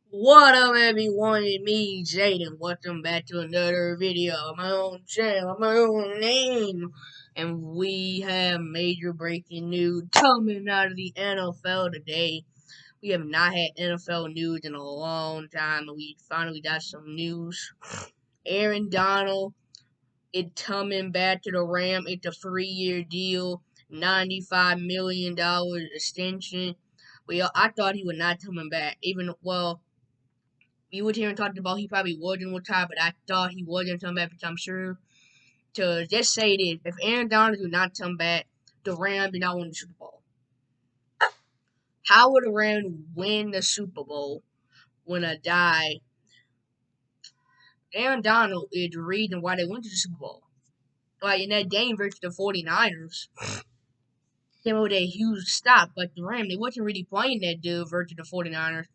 What up, everyone? It's me, Jaden. Welcome back to another video on my own channel, my own name. And we have major breaking news coming out of the NFL today. We have not had NFL news in a long time, and we finally got some news. Aaron Donald is coming back to the Ram. It's a 3-year deal, $95 million extension. Well, I thought he was not coming back. You would hear him talking about he probably wasn't retired, but I thought he wasn't coming back, because I'm sure. To just say this, if Aaron Donald do not come back, the Rams do not win the Super Bowl. How would the Rams win the Super Bowl when a guy, Aaron Donald, is the reason why they went to the Super Bowl? Like in that game versus the 49ers, came with a huge stop, but the Rams, they wasn't really playing that good versus the 49ers.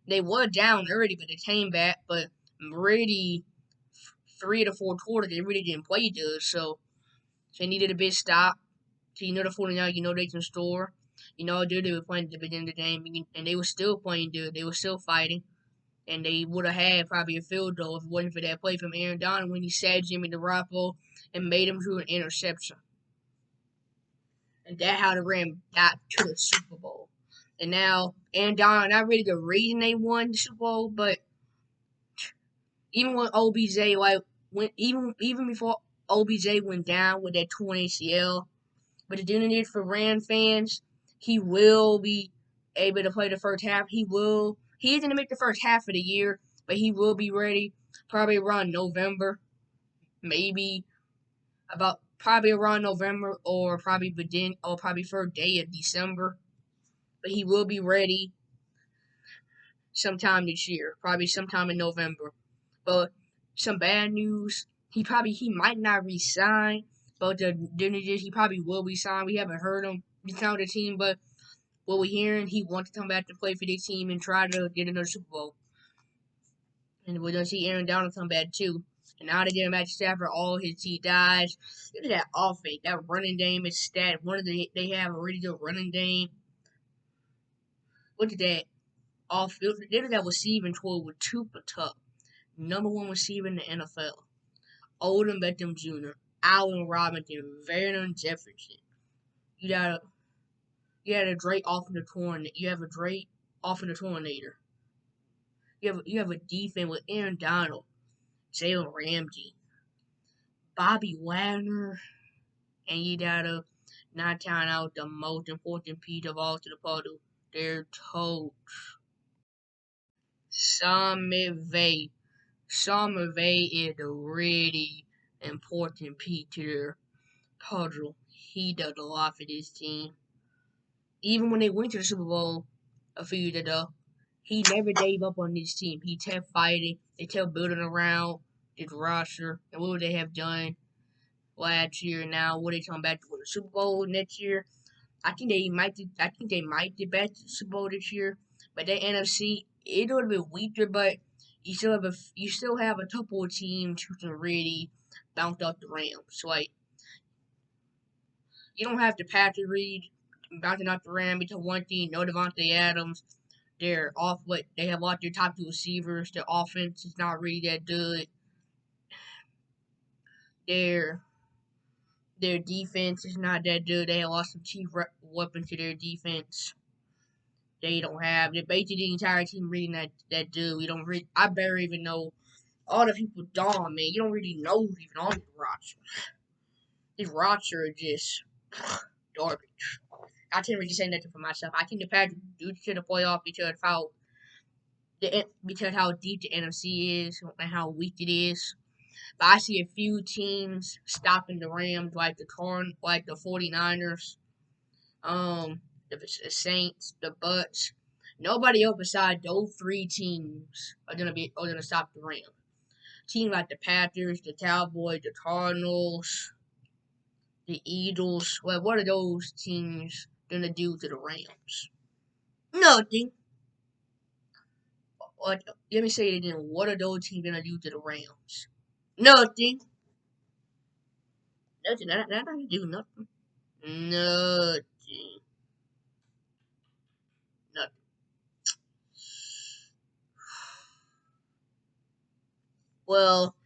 They were down early, but they came back, but really 3 to 4 quarters, they really didn't play good, so they needed a big stop. So you know the 49ers, you know they can score. You know how good they were playing at the beginning of the game, and they were still playing good. They were still fighting, and they would have had probably a field goal if it wasn't for that play from Aaron Donald when he sacked Jimmy Garoppolo and made him through an interception. And that's how the Rams got to the Super Bowl. And now Aaron Donald, not really the reason they won the Super Bowl, but even when OBJ even before OBJ went down with that torn ACL. But the thing is, for Rand fans, he will be able to play the first half. He isn't going to make the first half of the year, but he will be ready probably around November. Maybe probably around November or probably first day of December. But he will be ready sometime this year, probably sometime in November. But some bad news, he might not resign. But the news is he probably will resign. We haven't heard him resign with the team, but what we're hearing, he wants to come back to play for this team and try to get another Super Bowl. And we're gonna see Aaron Donald come back too. And now they get him back to Stafford, all his key guys. Look at that offense. That running game is stat. They have a really good running game. Look at that. Look at that receiving tour with Tupa Tuck, #1 receiver in the NFL. Odin Beckham Jr., Allen Robinson, Vernon Jefferson. You got a Drake off in the tornado. You have a Drake off in the tornado. You have a defense with Aaron Donald, Jalen Ramsey, Bobby Wagner, and you gotta not count out the most important piece of all to the puzzle, their coach, Sean McVay. Sean McVay is a really important piece to their puzzle. He does a lot for this team. Even when they went to the Super Bowl a few years ago, he never gave up on this team. He kept fighting. They kept building around his roster. And what would they have done last year? Now, would they come back to win the Super Bowl next year? I think they might get back to the Super Bowl this year. But that NFC, it's a little bit weaker. But you still have a couple of teams who can really bounce off the Rams. Like, you don't have to Patrick Reed bouncing off the Rams because one thing, no Devontae Adams. They have lost their top 2 receivers. Their offense is not really that good. Their defense is not that good. They have lost some chief weapons to their defense. They basically the entire team really not that good. I barely even know all the people gone, man. You don't really know who's even on the roster. This roster is just garbage. I can't really say nothing for myself. I think the Packers do to the playoff because how deep the NFC is and how weak it is. But I see a few teams stopping the Rams, like the 49ers, the Saints, the Bucks. Nobody else besides those 3 teams are gonna stop the Rams. Teams like the Panthers, the Cowboys, the Cardinals, the Eagles. Well, what are those teams gonna do to the Rams? Nothing. Let me say it again. What are those teams gonna do to the Rams? Nothing. Nothing. They're not gonna do nothing. Nothing. Nothing. Well,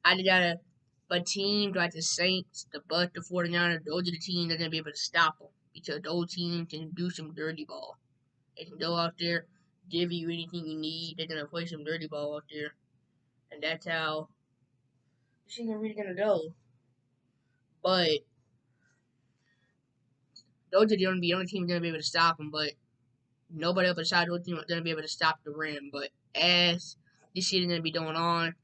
I gotta, but teams like the Saints, the Bucks, the 49ers, those are the teams that are gonna be able to stop them because those teams can do some dirty ball. They can go out there, give you anything you need. They're gonna play some dirty ball out there, and that's how the season really gonna go. But those are the only teams gonna be able to stop them. But nobody else besides those teams are gonna be able to stop the Rams. But as this season gonna be going on,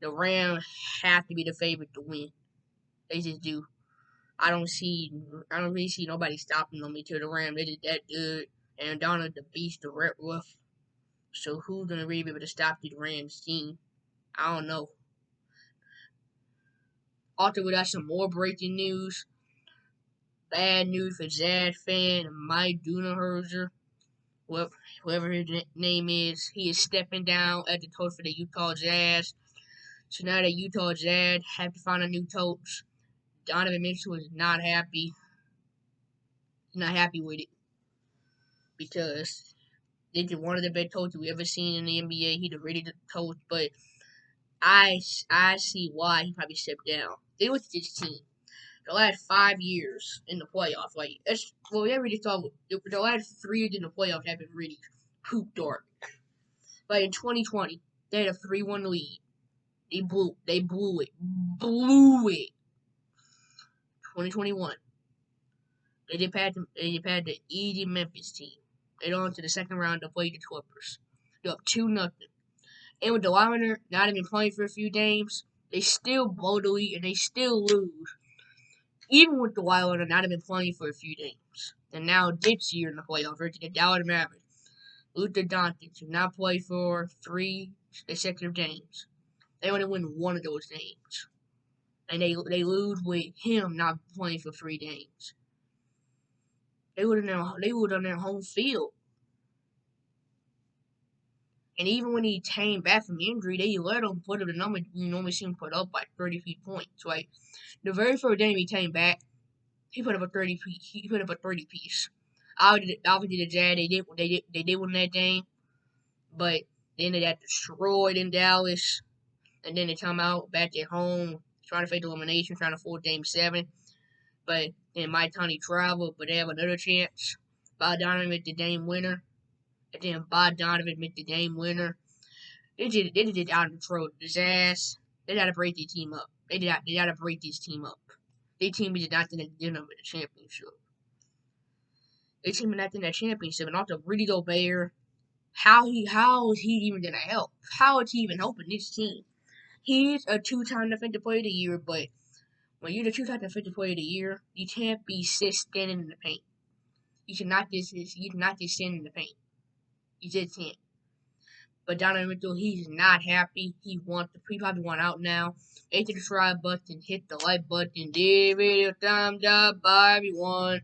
the Rams have to be the favorite to win. They just do. I don't see, I don't really see nobody stopping them until the Rams. They just that good, and Donald the Beast, the Red Wolf. So who's gonna really be able to stop the Rams team? I don't know. Also, we got some more breaking news. Bad news for Jazz fan Mike Dunaherzer. Whoever his name is, he is stepping down as the coach for the Utah Jazz. So now the Utah Jazz have to find a new coach. Donovan Mitchell is not happy. He's not happy with it because this is one of the best coaches we ever seen in the NBA. He's a really good coach, but I see why he probably stepped down. They was this team the last 5 years in the playoffs. Like it's well, we already thought the last 3 years in the playoffs have been really hoop dark. Like in 2020, they had a 3-1 lead. They blew it. 2021, they had the easy Memphis team. They go into the second round to play the Clippers. They're up 2-0. And with the Leonard not even playing for a few games, they still blow the lead and they still lose. Even with the Leonard not even playing for a few games. And now this year in the playoffs, versus the Dallas Mavericks, Luka Doncic will not play for 3 consecutive games. They only win one of those games. And they lose with him not playing for 3 games. They would on their home field. And even when he came back from injury, they let him put up the number you normally see him put up by 33 points. Like the very first game he came back, he put up a 30 piece. He put up a 30 piece. Obviously the Jazz they did win that game, but then they got destroyed in Dallas, and then they come out back at home trying to fake elimination, trying to force Game 7. But then Mike Conley traveled, but they have another chance. Bogdanovich made the game winner, and then Bogdanovich made the game winner. They did it out of control. The Jazz, they gotta break their team up. They gotta break this team up. Their team is not gonna get them in the championship. Their team is not in that championship, and also Rudy Gobert. How is he even gonna help? How is he even helping this team? He's a 2-time defensive player of the year, but when you're the 2-time defensive player of the year, you can't be standing in the paint. You cannot just stand in the paint. You just can't. But Donovan Mitchell, he's not happy. He probably want out now. Hit the subscribe button, hit the like button, give it a thumbs up, bye everyone.